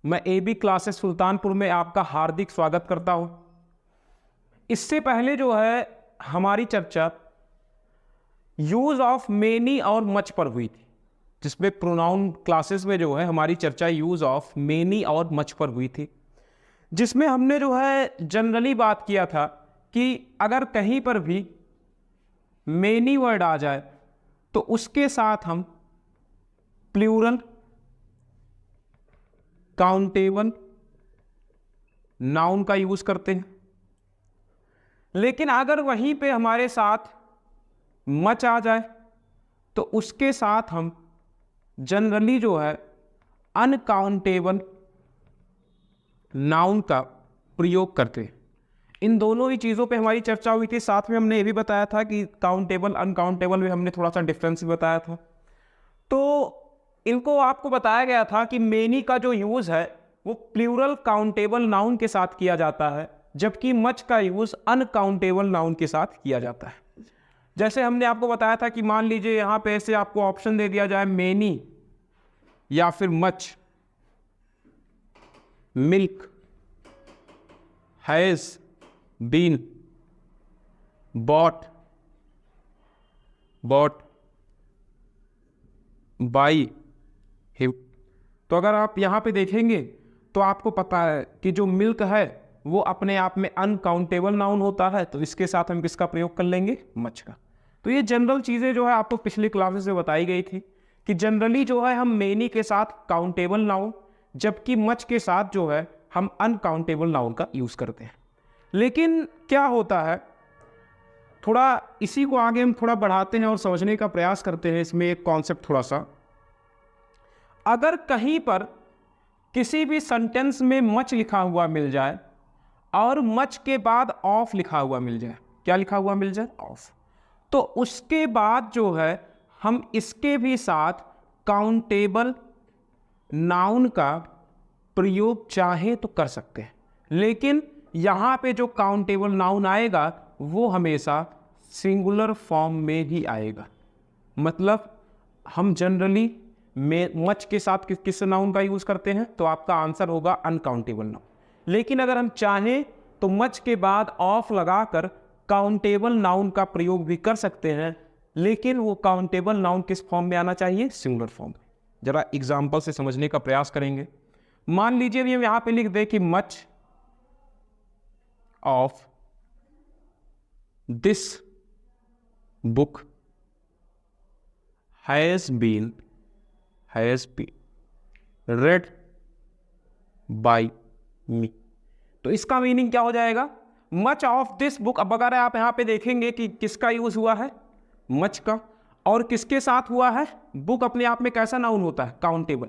मैं AB classes Sultanpur में आपका हार्दिक स्वागत करता हूं। इससे पहले जो है हमारी चर्चा यूज ऑफ मेनी और मच पर हुई थी, जिसमें प्रोनाउन क्लासेस में जो है हमारी चर्चा यूज ऑफ मेनी और मच पर हुई थी, जिसमें हमने जो है जनरली बात किया था कि अगर कहीं पर भी मेनी वर्ड आ जाए तो उसके साथ हम प्लूरल, काउंटेबल नाउन का यूज करते हैं। लेकिन अगर वहीं पे हमारे साथ मच आ जाए तो उसके साथ हम जनरली जो है अनकाउंटेबल नाउन का प्रयोग करते हैं। इन दोनों ही चीज़ों पे हमारी चर्चा हुई थी। साथ में हमने ये भी बताया था कि काउंटेबल अनकाउंटेबल में हमने थोड़ा सा डिफरेंस भी बताया था। तो इनको आपको बताया गया था कि मेनी का जो यूज है वो प्लूरल काउंटेबल नाउन के साथ किया जाता है, जबकि मच का यूज अनकाउंटेबल नाउन के साथ किया जाता है। जैसे हमने आपको बताया था कि मान लीजिए यहां पे ऐसे आपको ऑप्शन दे दिया जाए मेनी या फिर much, milk, has been, bought by him. तो अगर आप यहां पे देखेंगे तो आपको पता है कि जो मिल्क है वो अपने आप में अनकाउंटेबल नाउन होता है, तो इसके साथ हम किसका प्रयोग कर लेंगे? मच का। तो ये जनरल चीज़ें जो है आपको पिछली क्लासेस में बताई गई थी कि जनरली जो है हम मेनी के साथ काउंटेबल नाउन, जबकि मच के साथ जो है हम अनकाउंटेबल नाउन का यूज़ करते हैं। लेकिन क्या होता है, थोड़ा इसी को आगे हम थोड़ा बढ़ाते हैं और समझने का प्रयास करते हैं। इसमें एक कॉन्सेप्ट थोड़ा सा, अगर कहीं पर किसी भी सेंटेंस में मच लिखा हुआ मिल जाए और मच के बाद ऑफ लिखा हुआ मिल जाए, क्या लिखा हुआ मिल जाए? ऑफ। तो उसके बाद जो है हम इसके भी साथ काउंटेबल नाउन का प्रयोग चाहे तो कर सकते हैं, लेकिन यहां पे जो काउंटेबल नाउन आएगा वो हमेशा सिंगुलर फॉर्म में ही आएगा। मतलब हम जनरली मच के साथ किस नाउन का यूज करते हैं, तो आपका आंसर होगा अनकाउंटेबल नाउन। लेकिन अगर हम चाहें तो मच के बाद ऑफ लगाकर काउंटेबल नाउन का प्रयोग भी कर सकते हैं, लेकिन वो काउंटेबल नाउन किस फॉर्म में आना चाहिए? सिंगुलर फॉर्म में। जरा एग्जांपल से समझने का प्रयास करेंगे। मान लीजिए हम यहां पे लिख दें कि much of this book has been read by me। तो इसका मीनिंग क्या हो जाएगा? Much of this book. अब अगर आप यहां पे देखेंगे कि किसका यूज हुआ है? मच का। और किसके साथ हुआ है? बुक अपने आप में कैसा नाउन होता है? काउंटेबल।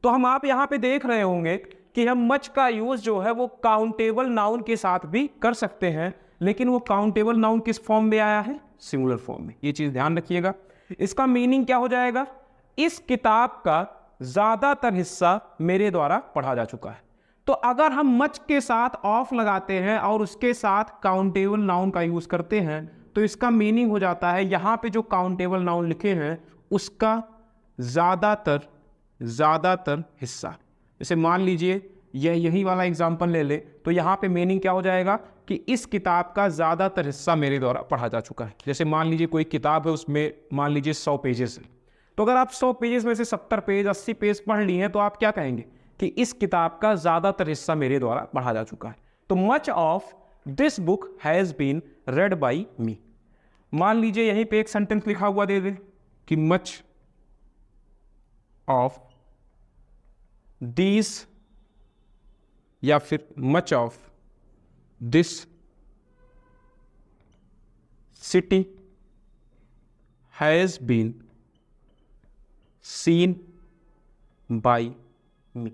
तो हम आप यहां पे देख रहे होंगे कि हम मच का यूज जो है वो काउंटेबल नाउन के साथ भी कर सकते हैं, लेकिन वो काउंटेबल नाउन किस फॉर्म में आया है? सिंगुलर फॉर्म में। ये चीज ध्यान रखिएगा। इसका मीनिंग क्या हो जाएगा? इस किताब का ज्यादातर हिस्सा मेरे द्वारा पढ़ा जा चुका है। तो अगर हम मच के साथ ऑफ लगाते हैं और उसके साथ काउंटेबल नाउन का यूज करते हैं, तो इसका मीनिंग हो जाता है यहां पे जो काउंटेबल नाउन लिखे हैं उसका ज्यादातर हिस्सा। जैसे मान लीजिए यही वाला एग्जांपल ले ले, तो यहां पे मीनिंग क्या हो जाएगा कि इस किताब का ज्यादातर हिस्सा मेरे द्वारा पढ़ा जा चुका है। जैसे मान लीजिए कोई किताब है, उसमें मान लीजिए 100 पेजेस है, तो अगर आप 100 पेजेस में से 70 पेज 80 पेज पढ़ लिए हैं, तो आप क्या कहेंगे कि इस किताब का ज्यादातर हिस्सा मेरे द्वारा पढ़ा जा चुका है। तो much of this book has been read by me. मान लीजिए यहीं पे एक सेंटेंस लिखा हुआ दे दे कि मच ऑफ दीज या फिर much of this city has been seen by me.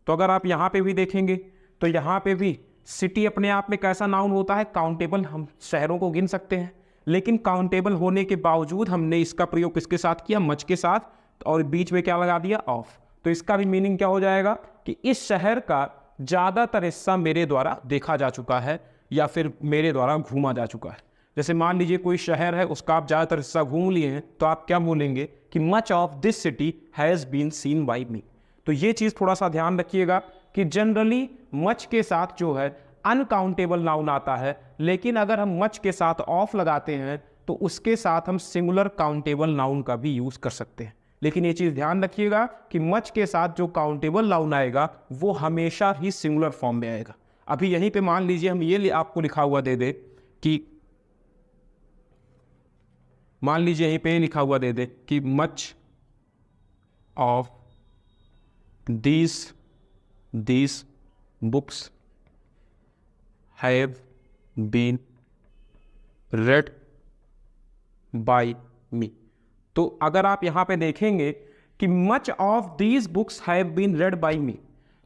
तो अगर आप यहां पे भी देखेंगे तो यहां पे भी सिटी अपने आप में कैसा नाउन होता है? काउंटेबल। हम शहरों को गिन सकते हैं, लेकिन काउंटेबल होने के बावजूद हमने इसका प्रयोग किसके साथ किया? मच के साथ, और बीच में क्या लगा दिया? ऑफ। तो इसका भी मीनिंग क्या हो जाएगा कि इस शहर का ज्यादातर हिस्सा मेरे द्वारा देखा जा चुका है या फिर मेरे द्वारा घूमा जा चुका है। जैसे मान लीजिए कोई शहर है, उसका आप ज़्यादातर हिस्सा घूम लिए हैं, तो आप क्या बोलेंगे कि much of this city has been seen by me. तो ये चीज़ थोड़ा सा ध्यान रखिएगा कि जनरली मच के साथ जो है अनकाउंटेबल नाउन आता है, लेकिन अगर हम मच के साथ ऑफ लगाते हैं तो उसके साथ हम सिंगुलर काउंटेबल नाउन का भी यूज कर सकते हैं। लेकिन ये चीज ध्यान रखिएगा कि मच के साथ जो काउंटेबल नाउन आएगा वो हमेशा ही सिंगुलर फॉर्म में आएगा। अभी यहीं पे मान लीजिए हम ये आपको लिखा हुआ दे दे कि मान लीजिए यहीं पे लिखा हुआ दे दे कि much of these books have been read by me। तो अगर आप यहां पे देखेंगे कि much of these books have been read by me,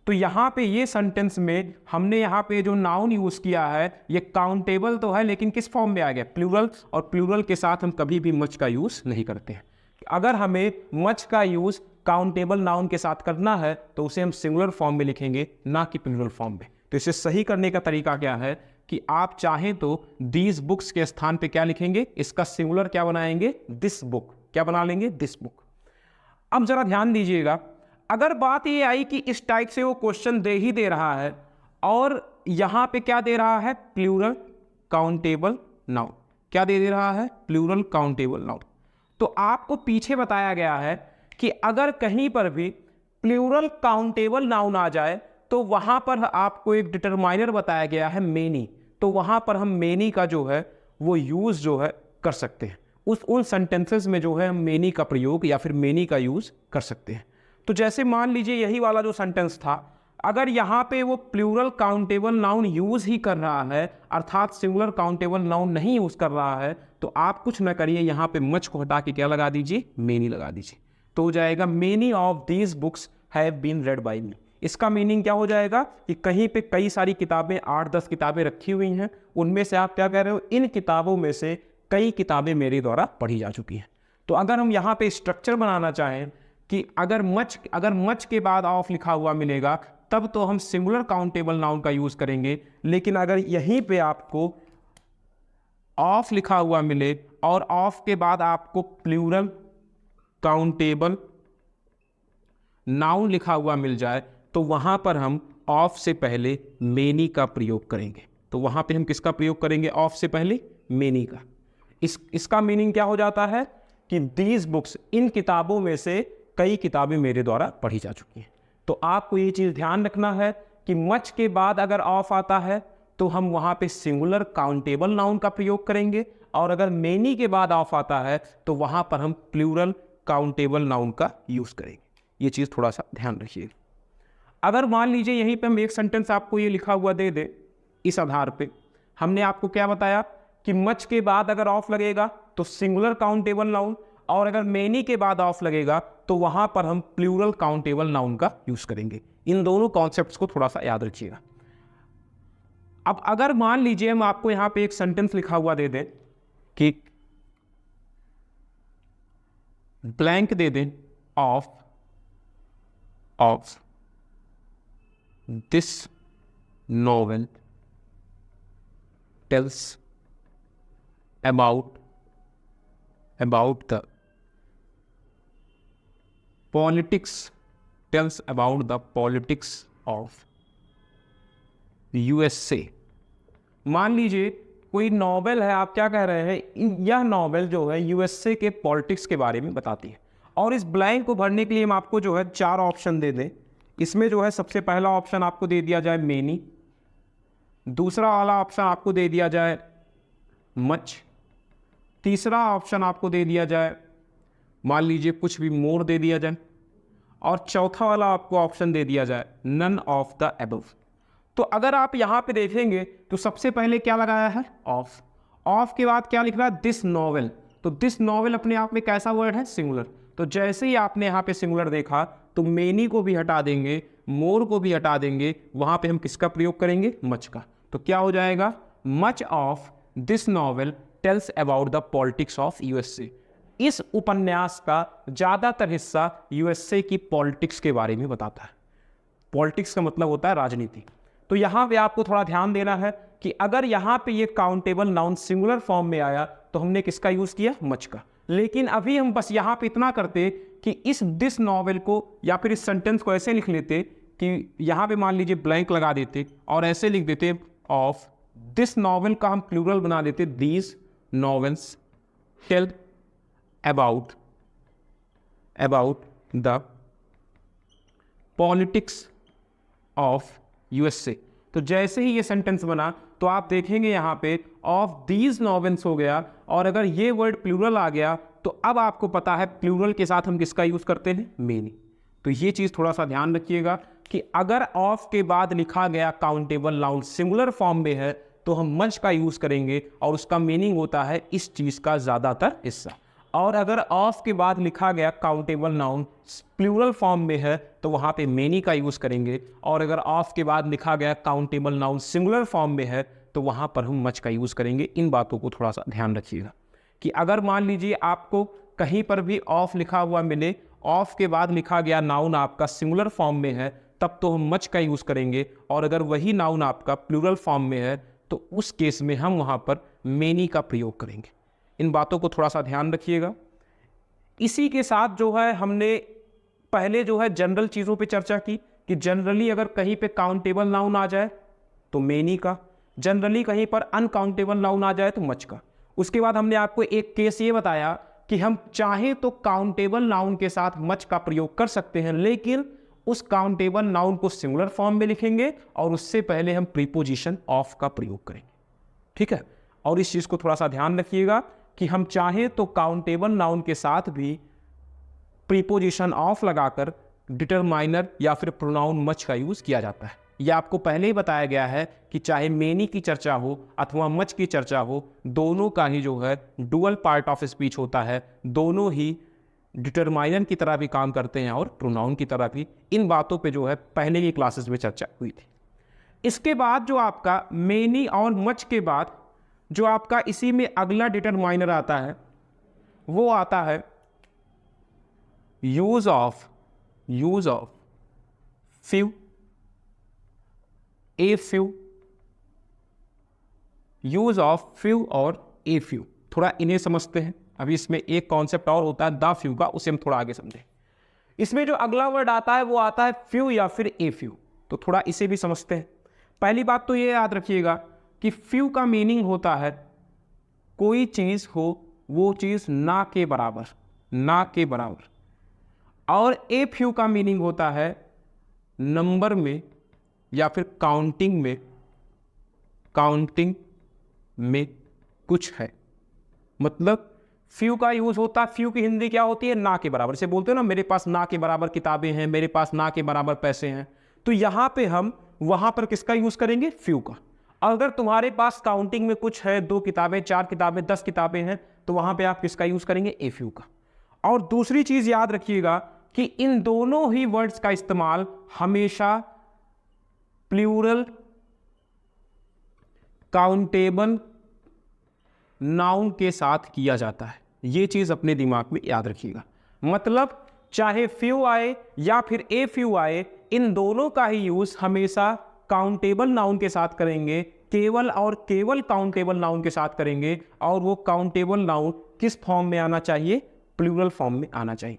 तो यहां पे ये सेंटेंस में हमने यहां पे जो नाउन यूज किया है ये काउंटेबल तो है, लेकिन किस फॉर्म में आ गया, प्लूरल। और प्लूरल के साथ हम कभी भी मच का यूज नहीं करते हैं। अगर हमें मच का यूज काउंटेबल नाउन के साथ करना है तो उसे हम सिंगुलर फॉर्म में लिखेंगे, ना कि प्लूरल फॉर्म में। तो इसे सही करने का तरीका क्या है कि आप चाहें तो दीज बुक्स के स्थान पे क्या लिखेंगे, इसका सिंगुलर क्या बनाएंगे, दिस बुक। क्या बना लेंगे, दिस बुक। अब जरा ध्यान दीजिएगा, अगर बात ये आई कि इस टाइप से वो क्वेश्चन दे ही दे रहा है और यहां पे क्या दे रहा है, प्लूरल काउंटेबल नाउन। क्या दे रहा है, प्लूरल काउंटेबल नाउन। तो आपको पीछे बताया गया है कि अगर कहीं पर भी प्लूरल काउंटेबल नाउन आ जाए तो वहां पर आपको एक डिटरमाइनर बताया गया है मेनी। तो वहां पर हम मेनी का जो है वो यूज जो है कर सकते हैं। उन सेंटेंसेस में जो है हम मेनी का प्रयोग या फिर मेनी का यूज कर सकते हैं। तो जैसे मान लीजिए यही वाला जो सेंटेंस था, अगर यहाँ पे वो प्लूरल काउंटेबल नाउन यूज ही कर रहा है, अर्थात सिंगुलर काउंटेबल नाउन नहीं यूज कर रहा है, तो आप कुछ ना करिए, यहाँ पे मच को हटा के क्या लगा दीजिए, मेनी लगा दीजिए। तो हो जाएगा many of these books have been read by me. इसका मीनिंग क्या हो जाएगा कि कहीं पे कई सारी किताबें, 8-10 किताबें रखी हुई हैं, उनमें से आप क्या कह रहे हो, इन किताबों में से कई किताबें मेरे द्वारा पढ़ी जा चुकी हैं। तो अगर हम यहाँ पे स्ट्रक्चर बनाना चाहें कि अगर मच के बाद ऑफ लिखा हुआ मिलेगा तब तो हम सिंगुलर काउंटेबल नाउन का यूज करेंगे, लेकिन अगर यहीं पे आपको ऑफ लिखा हुआ मिले और ऑफ के बाद आपको प्लूरल काउंटेबल नाउन लिखा हुआ मिल जाए तो वहां पर हम ऑफ से पहले मेनी का प्रयोग करेंगे। तो वहां पे हम किसका प्रयोग करेंगे, ऑफ से पहले मेनी का। इसका मीनिंग क्या हो जाता है कि दीज बुक्स, इन किताबों में से कई किताबें मेरे द्वारा पढ़ी जा चुकी हैं। तो आपको ये चीज ध्यान रखना है कि मच के बाद अगर ऑफ आता है तो हम वहां पे सिंगुलर काउंटेबल नाउन का प्रयोग करेंगे, और अगर मेनी के बाद ऑफ आता है तो वहां पर हम प्लूरल काउंटेबल नाउन का यूज करेंगे। ये चीज थोड़ा सा ध्यान रखिएगा। अगर मान लीजिए यहीं पे हम एक सेंटेंस आपको ये लिखा हुआ दे दे, इस आधार पे हमने आपको क्या बताया कि मच के बाद अगर ऑफ लगेगा तो सिंगुलर काउंटेबल नाउन, और अगर मेनी के बाद ऑफ लगेगा तो वहां पर हम प्लूरल काउंटेबल नाउन का यूज करेंगे। इन दोनों कॉन्सेप्ट्स को थोड़ा सा याद रखिएगा। अब अगर मान लीजिए हम आपको यहां पे एक सेंटेंस लिखा हुआ दे दें कि ब्लैंक दे दें, of this novel tells about the politics, tells about the politics of USA। मान लीजिए कोई नॉवेल है, आप क्या कह रहे हैं, यह नॉवेल जो है यूएसए के पॉलिटिक्स के बारे में बताती है। और इस ब्लैंक को भरने के लिए हम आपको जो है 4 ऑप्शन दे दें। इसमें जो है सबसे पहला ऑप्शन आपको दे दिया जाए मेनी, दूसरा वाला ऑप्शन आपको दे दिया जाए मच, तीसरा ऑप्शन आपको दे दिया जाए मान लीजिए कुछ भी मोर दे दिया जाए, और चौथा वाला आपको ऑप्शन दे दिया जाए नन ऑफ द अबव। तो अगर आप यहां पे देखेंगे तो सबसे पहले क्या लगाया है, ऑफ। ऑफ के बाद क्या लिख रहा है, दिस नॉवेल। तो दिस नॉवेल अपने आप में कैसा वर्ड है, सिंगुलर। तो जैसे ही आपने यहाँ पे सिंगुलर देखा तो मेनी को भी हटा देंगे, मोर को भी हटा देंगे, वहां पे हम किसका प्रयोग करेंगे, मच का। तो क्या हो जाएगा, much of this novel tells about the politics of USA. इस उपन्यास का ज्यादातर हिस्सा यूएसए की पॉलिटिक्स के बारे में बताता है। पॉलिटिक्स का मतलब होता है राजनीति। तो यहां पे आपको थोड़ा ध्यान देना है कि अगर यहां पे ये काउंटेबल नाउन सिंगुलर फॉर्म में आया तो हमने किसका यूज किया, मच का। लेकिन अभी हम बस यहां पे इतना करते कि इस दिस नॉवेल को या फिर इस सेंटेंस को ऐसे लिख लेते कि यहाँ पे मान लीजिए ब्लैंक लगा देते और ऐसे लिख देते ऑफ दिस नॉवेल का हम प्लूरल बना देते these novels tell about the politics of USA. तो जैसे ही ये सेंटेंस बना तो आप देखेंगे यहाँ पे ऑफ दीज नॉवेल्स हो गया, और अगर ये वर्ड प्लूरल आ गया तो अब आपको पता है प्लूरल के साथ हम किसका यूज करते हैं, मेनी। तो ये चीज थोड़ा सा ध्यान रखिएगा कि अगर ऑफ के बाद लिखा गया काउंटेबल नाउन सिंगुलर फॉर्म में है तो हम मच का यूज करेंगे और उसका मीनिंग होता है इस चीज का ज्यादातर हिस्सा। और अगर ऑफ के बाद लिखा गया काउंटेबल नाउन प्लूरल फॉर्म में है तो वहां पे मेनी का यूज करेंगे, और अगर ऑफ के बाद लिखा गया काउंटेबल नाउन सिंगुलर फॉर्म में है तो वहां पर हम मच का यूज करेंगे। इन बातों को थोड़ा सा ध्यान रखिएगा कि अगर मान लीजिए आपको कहीं पर भी ऑफ लिखा हुआ मिले, ऑफ के बाद लिखा गया नाउन आपका सिंगुलर फॉर्म में है तब तो हम मच का यूज करेंगे, और अगर वही नाउन आपका प्लूरल फॉर्म में है तो उस केस में हम वहां पर मेनी का प्रयोग करेंगे। इन बातों को थोड़ा सा ध्यान रखिएगा। इसी के साथ जो है हमने पहले जो है जनरल चीज़ों पे चर्चा की कि जनरली अगर कहीं पे काउंटेबल नाउन आ जाए तो मेनी का, जनरली कहीं पर अनकाउंटेबल नाउन आ जाए तो मच का। उसके बाद हमने आपको एक केस ये बताया कि हम चाहें तो काउंटेबल नाउन के साथ मच का प्रयोग कर सकते हैं, लेकिन उस काउंटेबल नाउन को सिंगुलर फॉर्म में लिखेंगे और उससे पहले हम प्रीपोजिशन ऑफ का प्रयोग करेंगे। ठीक है, और इस चीज को थोड़ा सा ध्यान रखिएगा कि हम चाहें तो काउंटेबल नाउन के साथ भी प्रीपोजिशन ऑफ लगाकर डिटरमाइनर या फिर प्रोनाउन मच का यूज किया जाता है। यह आपको पहले ही बताया गया है कि चाहे मेनी की चर्चा हो अथवा मच की चर्चा हो, दोनों का ही जो है डुअल पार्ट ऑफ स्पीच होता है, दोनों ही डिटरमाइनर की तरह भी काम करते हैं और प्रोनाउन की तरह भी। इन बातों पे जो है पहले की क्लासेस में चर्चा हुई थी। इसके बाद जो आपका मेनी और मच के बाद जो आपका इसी में अगला डिटरमाइनर आता है वो आता है use of few, a few, use of few और ए फ्यू। थोड़ा इन्हें समझते हैं। अभी इसमें एक कॉन्सेप्ट और होता है द फ्यू का, उसे हम थोड़ा आगे समझें। इसमें जो अगला वर्ड आता है वो आता है फ्यू या फिर ए फ्यू, तो थोड़ा इसे भी समझते हैं। पहली बात तो ये याद रखिएगा कि फ्यू का मीनिंग होता है कोई चीज हो वो चीज ना के बराबर, ना के बराबर, और ए फ्यू का मीनिंग होता है नंबर में या फिर काउंटिंग में कुछ है। मतलब फ्यू का यूज होता है, फ्यू की हिंदी क्या होती है, ना के बराबर। से बोलते हो ना मेरे पास ना के बराबर किताबें हैं, मेरे पास ना के बराबर पैसे हैं, तो यहां पे हम वहां पर किसका यूज करेंगे, फ्यू का। अगर तुम्हारे पास काउंटिंग में कुछ है, 2 किताबें, 4 किताबें, 10 किताबें हैं, तो वहां पे आप किसका यूज करेंगे, ए फ्यू का। और दूसरी चीज याद रखिएगा कि इन दोनों ही वर्ड्स का इस्तेमाल हमेशा प्लूरल काउंटेबल नाउन के साथ किया जाता है। यह चीज अपने दिमाग में याद रखिएगा। मतलब चाहे फ्यू आए या फिर ए फ्यू आए, इन दोनों का ही यूज हमेशा काउंटेबल नाउन के साथ करेंगे, केवल और केवल काउंटेबल नाउन के साथ करेंगे। और वो काउंटेबल नाउन किस फॉर्म में आना चाहिए, प्लूरल फॉर्म में आना चाहिए।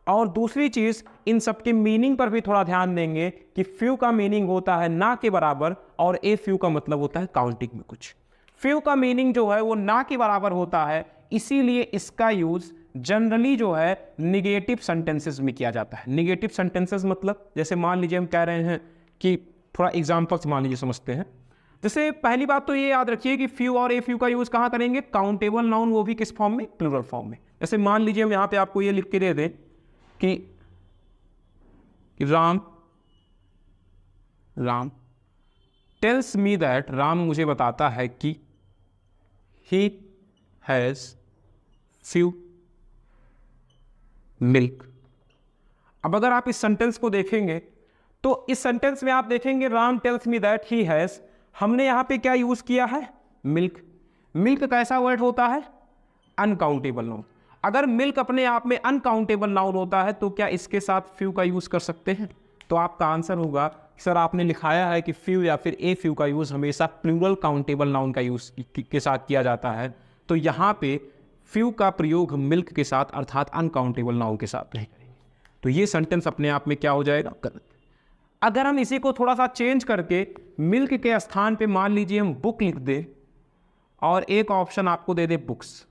और दूसरी चीज, इन सबके मीनिंग पर भी थोड़ा ध्यान देंगे कि फ्यू का मीनिंग होता है ना के बराबर और ए फ्यू का मतलब होता है काउंटिंग में कुछ। फ्यू का मीनिंग जो है वो ना के बराबर होता है, इसीलिए इसका यूज जनरली जो है निगेटिव सेंटेंसेस में किया जाता है। निगेटिव सेंटेंसेस मतलब जैसे मान लीजिए हम कह रहे हैं कि थोड़ा एग्जांपल्स मान लीजिए समझते हैं। जैसे पहली बात तो ये याद रखिए कि फ्यू और ए फ्यू का यूज कहां करेंगे, काउंटेबल नाउन, वो भी किस फॉर्म में, प्लूरल फॉर्म में। जैसे मान लीजिए हम यहां पे आपको ये लिख के दे दें कि Ram tells me that, Ram मुझे बताता है कि ही हैज फ्यू मिल्क। अब अगर आप इस सेंटेंस को देखेंगे तो इस सेंटेंस में आप देखेंगे Ram tells me that he has, हमने यहां पे क्या यूज किया है, मिल्क। मिल्क कैसा वर्ड होता है, अनकाउंटेबल नाउन। अगर मिल्क अपने आप में अनकाउंटेबल नाउन होता है तो क्या इसके साथ फ्यू का यूज कर सकते हैं? तो आपका आंसर होगा सर आपने लिखाया है कि फ्यू या फिर ए फ्यू का यूज हमेशा प्लूरल काउंटेबल नाउन का यूज के साथ किया जाता है, तो यहां पे फ्यू का प्रयोग मिल्क के साथ अर्थात अनकाउंटेबल नाउन के साथ नहीं करेंगे। तो ये सेंटेंस अपने आप में क्या हो जाएगा, गलत। अगर हम इसी को थोड़ा सा चेंज करके मिल्क के स्थान पे मान लीजिए हम बुक लिख दें और एक ऑप्शन आपको दे दे बुक्स,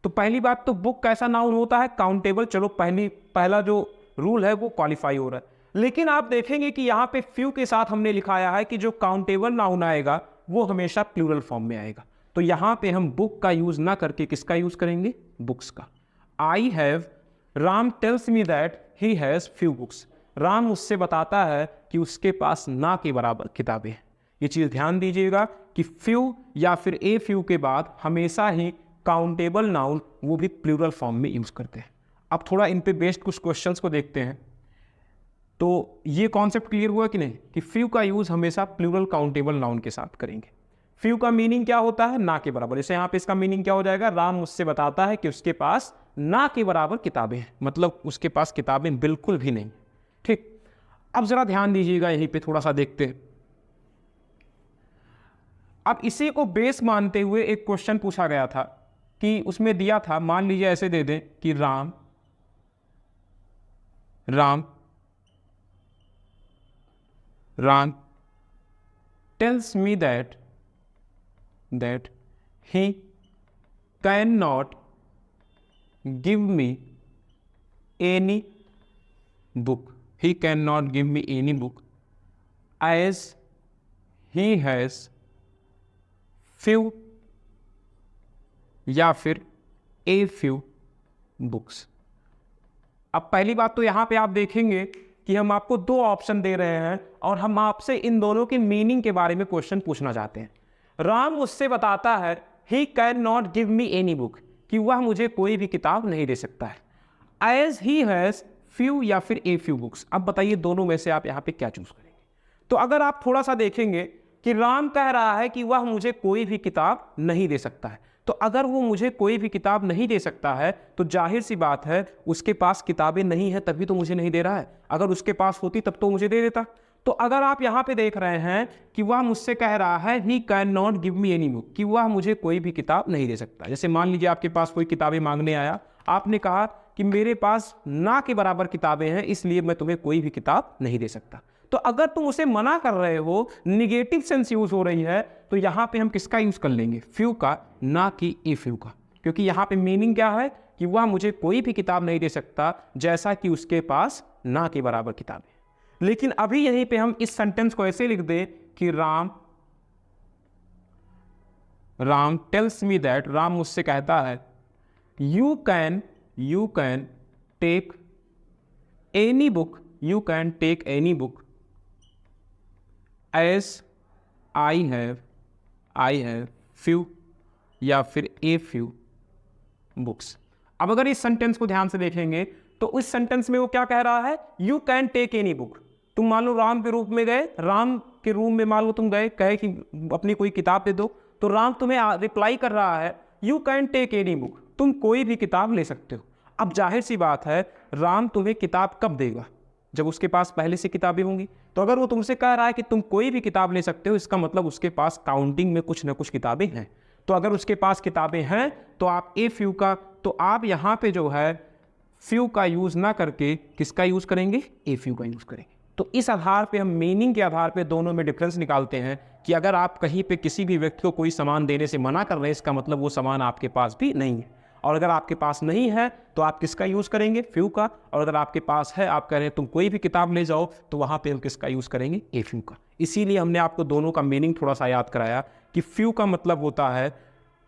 तो पहली बात तो बुक कैसा नाउन होता है, काउंटेबल। चलो पहला जो रूल है वो क्वालिफाई हो रहा है। लेकिन आप देखेंगे कि यहाँ पे फ्यू के साथ हमने लिखाया है कि जो काउंटेबल नाउन आएगा वो हमेशा प्लूरल फॉर्म में आएगा। तो यहाँ पे हम बुक का यूज ना करके किसका यूज करेंगे, बुक्स का। I have, Ram tells me that he has few books. Ram मुझसे बताता है कि उसके पास ना के बराबर किताबें हैं। ये चीज ध्यान दीजिएगा कि फ्यू या फिर ए फ्यू के बाद हमेशा ही काउंटेबल नाउन वो भी प्लूरल फॉर्म में यूज करते हैं। अब थोड़ा इन पे बेस्ड कुछ क्वेश्चंस को देखते हैं। तो ये कॉन्सेप्ट क्लियर हुआ कि नहीं कि फ्यू का यूज हमेशा प्लूरल काउंटेबल नाउन के साथ करेंगे। फ्यू का मीनिंग क्या होता है, ना के बराबर। जैसे यहाँ पे इसका मीनिंग क्या हो जाएगा, राम मुझसे बताता है कि उसके पास ना के बराबर किताबें हैं, मतलब उसके पास किताबें बिल्कुल भी नहीं। ठीक, अब जरा ध्यान दीजिएगा, यहीं पे थोड़ा सा देखते हैं। अब इसी को बेस मानते हुए एक क्वेश्चन पूछा गया था कि उसमें दिया था, मान लीजिए ऐसे दे दें कि Ram tells me that he can not give me any book, he cannot give me any book as he has few या फिर a few books। अब पहली बात तो यहाँ पे आप देखेंगे कि हम आपको दो ऑप्शन दे रहे हैं और हम आपसे इन दोनों के मीनिंग के बारे में क्वेश्चन पूछना चाहते हैं। राम उससे बताता है he cannot give me any book, कि वह मुझे कोई भी किताब नहीं दे सकता है। as he has फ्यू या फिर ए फ्यू बुक्स। अब बताइए दोनों में से आप यहाँ पे क्या चूज करेंगे। तो अगर आप थोड़ा सा देखेंगे कि राम कह रहा है कि वह मुझे कोई भी किताब नहीं दे सकता है, तो अगर वो मुझे कोई भी किताब नहीं दे सकता है तो जाहिर सी बात है उसके पास किताबें नहीं है, तभी तो मुझे नहीं दे रहा है। अगर उसके पास होती तब तो मुझे दे देता। तो अगर आप यहाँ पे देख रहे हैं कि वह मुझसे कह रहा है he can not give me any book, कि वह मुझे कोई भी किताब नहीं दे सकता। जैसे मान लीजिए आपके पास कोई किताबें मांगने आया, आपने कहा कि मेरे पास ना के बराबर किताबें हैं इसलिए मैं तुम्हें कोई भी किताब नहीं दे सकता। तो अगर तुम उसे मना कर रहे हो, निगेटिव सेंस यूज हो रही है, तो यहाँ पे हम किसका यूज कर लेंगे, फ्यू का, ना कि ए फ्यू का। क्योंकि यहाँ पे मीनिंग क्या है कि वह मुझे कोई भी किताब नहीं दे सकता जैसा कि उसके पास ना के बराबर किताबें। लेकिन अभी यहीं पे हम इस सेंटेंस को ऐसे लिख दें कि Ram tells me that, Ram मुझसे कहता है you can take any book, you can take any book as I have few या फिर ए फ्यू बुक्स। अब अगर इस सेंटेंस को ध्यान से देखेंगे तो उस सेंटेंस में वो क्या कह रहा है, you can take any book. तुम मान लो राम के रूप में गए, राम के रूम में मान लो तुम गए, कहे कि अपनी कोई किताब दे दो, तो राम तुम्हें रिप्लाई कर रहा है you can take any book, तुम कोई भी किताब ले सकते हो। अब जाहिर सी बात है राम तुम्हें किताब कब देगा, जब उसके पास पहले से किताबें होंगी। तो अगर वो तुमसे कह रहा है कि तुम कोई भी किताब ले सकते हो, इसका मतलब उसके पास काउंटिंग में कुछ ना कुछ किताबें हैं। तो अगर उसके पास किताबें हैं तो आप ए फ्यू का, तो आप यहाँ पे जो है फ्यू का यूज ना करके किसका यूज करेंगे, ए फ्यू का यूज करेंगे। तो इस आधार पे हम मीनिंग के आधार पे दोनों में डिफरेंस निकालते हैं कि अगर आप कहीं पे किसी भी व्यक्ति को कोई सामान देने से मना कर रहे हैं, इसका मतलब वो सामान आपके पास भी नहीं है। और अगर आपके पास नहीं है तो आप किसका यूज करेंगे, फ्यू का। और अगर आपके पास है, आप कह रहे हैं तुम कोई भी किताब ले जाओ, तो वहां पे हम किसका यूज करेंगे, ए फ्यू का। इसीलिए हमने आपको दोनों का मीनिंग थोड़ा सा याद कराया कि फ्यू का मतलब होता है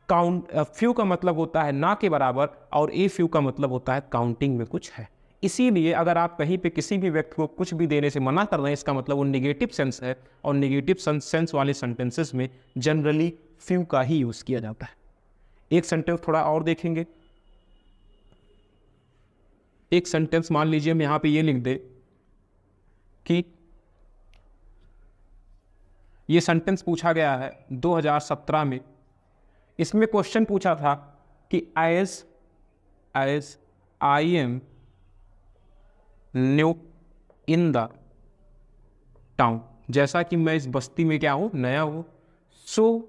फ्यू का मतलब होता है ना के बराबर, और ए फ्यू का मतलब होता है काउंटिंग में कुछ है। इसीलिए अगर आप कहीं पे किसी भी व्यक्ति को कुछ भी देने से मना कर रहे हैं, इसका मतलब वो निगेटिव सेंस है, और निगेटिव सेंस वाले सेंटेंसेस में जनरली फ्यू का ही यूज किया जाता है। एक सेंटेंस थोड़ा और देखेंगे। एक सेंटेंस मान लीजिए हम यहां पे ये लिख दे कि ये सेंटेंस पूछा गया है 2017 में। इसमें क्वेश्चन पूछा था कि as I am new in the town, जैसा कि मैं इस बस्ती में क्या हूं, नया हूं। सो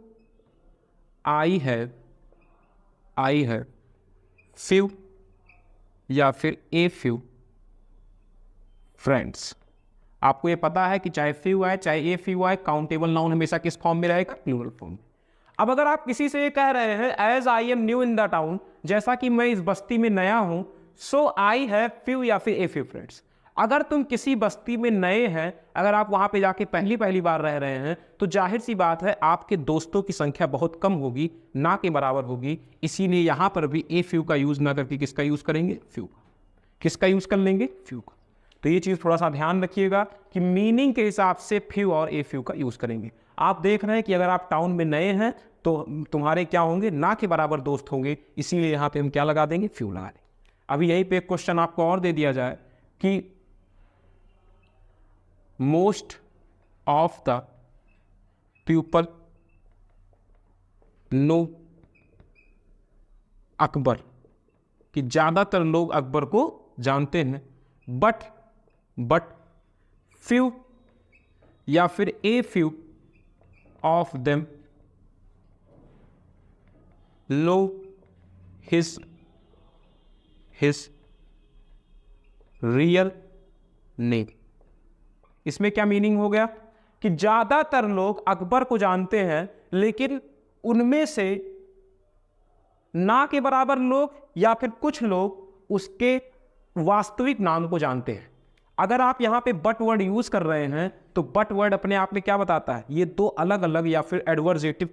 आई हैव फ्यू या फिर ए फ्यू फ्रेंड्स। आपको ये पता है कि चाहे फ्यू आए चाहे ए फ्यू आए, काउंटेबल नाउन हमेशा किस फॉर्म में रहेगा? प्लूरल फॉर्म में। अब अगर आप किसी से ये कह रहे हैं as I am new in the town, जैसा कि मैं इस बस्ती में नया हूं, सो आई हैव फ्यू या फिर ए फ्यू फ्रेंड्स। अगर तुम किसी बस्ती में नए हैं, अगर आप वहां पे जाके पहली बार रह रहे हैं, तो जाहिर सी बात है आपके दोस्तों की संख्या बहुत कम होगी, ना के बराबर होगी। इसीलिए यहां पर भी ए फ्यू का यूज ना करके किसका यूज करेंगे? फ्यू का। किसका यूज कर लेंगे? फ्यू का। तो ये चीज थोड़ा सा ध्यान रखिएगा कि मीनिंग के हिसाब से फ्यू और ए फ्यू का यूज करेंगे। आप देख रहे हैं कि अगर आप टाउन में नए हैं तो तुम्हारे क्या होंगे? ना के बराबर दोस्त होंगे, इसीलिए यहां पे हम क्या लगा देंगे? फ्यू लगा देंगे। अभी यहीं पे एक क्वेश्चन आपको और दे दिया जाए कि most of the people know Akbar, कि ज्यादातर लोग अकबर को जानते हैं, बट फ्यू या फिर a few of them know his real name. इसमें क्या मीनिंग हो गया? कि ज्यादातर लोग अकबर को जानते हैं, लेकिन उनमें से ना के बराबर लोग या फिर कुछ लोग उसके वास्तविक नाम को जानते हैं। अगर आप यहां पे बट वर्ड यूज कर रहे हैं तो बट वर्ड अपने आप में क्या बताता है? ये दो अलग अलग या फिर एडवर्जेटिव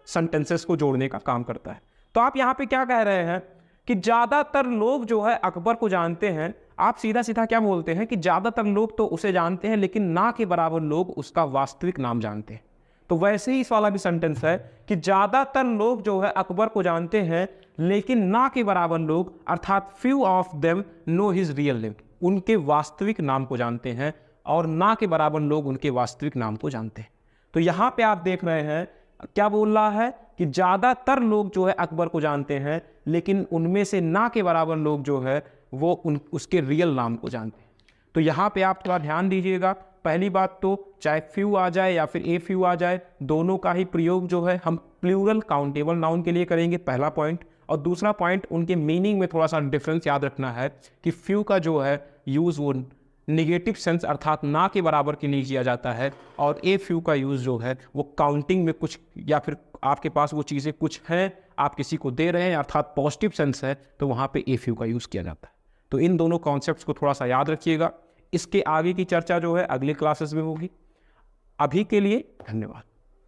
सेंटेंसेस को जोड़ने का काम करता है। तो आप यहां पे क्या कह रहे हैं कि ज्यादातर लोग जो है अकबर को जानते हैं। आप सीधा सीधा क्या बोलते हैं कि ज्यादातर लोग तो उसे जानते हैं, लेकिन ना के बराबर लोग उसका वास्तविक नाम जानते हैं। तो वैसे ही इस वाला भी सेंटेंस है कि ज्यादातर लोग जो है अकबर को जानते हैं, लेकिन ना के बराबर लोग, अर्थात few of them know his real name, उनके वास्तविक नाम को जानते हैं, और ना के बराबर लोग उनके वास्तविक नाम को जानते हैं। तो यहां पे आप देख रहे हैं क्या बोल रहा है कि ज्यादातर लोग जो है अकबर को जानते हैं, लेकिन उनमें से ना के बराबर लोग जो है वो उसके रियल नाम को जानते हैं। तो यहां पे आप थोड़ा ध्यान दीजिएगा। पहली बात तो चाहे फ्यू आ जाए या फिर ए फ्यू आ जाए, दोनों का ही प्रयोग जो है हम प्लूरल काउंटेबल नाउन के लिए करेंगे, पहला पॉइंट। और दूसरा पॉइंट, उनके मीनिंग में थोड़ा सा डिफरेंस याद रखना है कि फ्यू का जो है यूज़ वो निगेटिव सेंस अर्थात ना के बराबर के लिए किया जाता है, और ए फ्यू का यूज़ जो है वो काउंटिंग में कुछ या फिर आपके पास वो चीज़ें कुछ हैं, आप किसी को दे रहे हैं अर्थात पॉजिटिव सेंस है, तो वहाँ पे ए फ्यू का यूज़ किया जाता है। तो इन दोनों कॉन्सेप्ट्स को थोड़ा सा याद रखिएगा। इसके आगे की चर्चा जो है अगले क्लासेस में होगी। अभी के लिए धन्यवाद।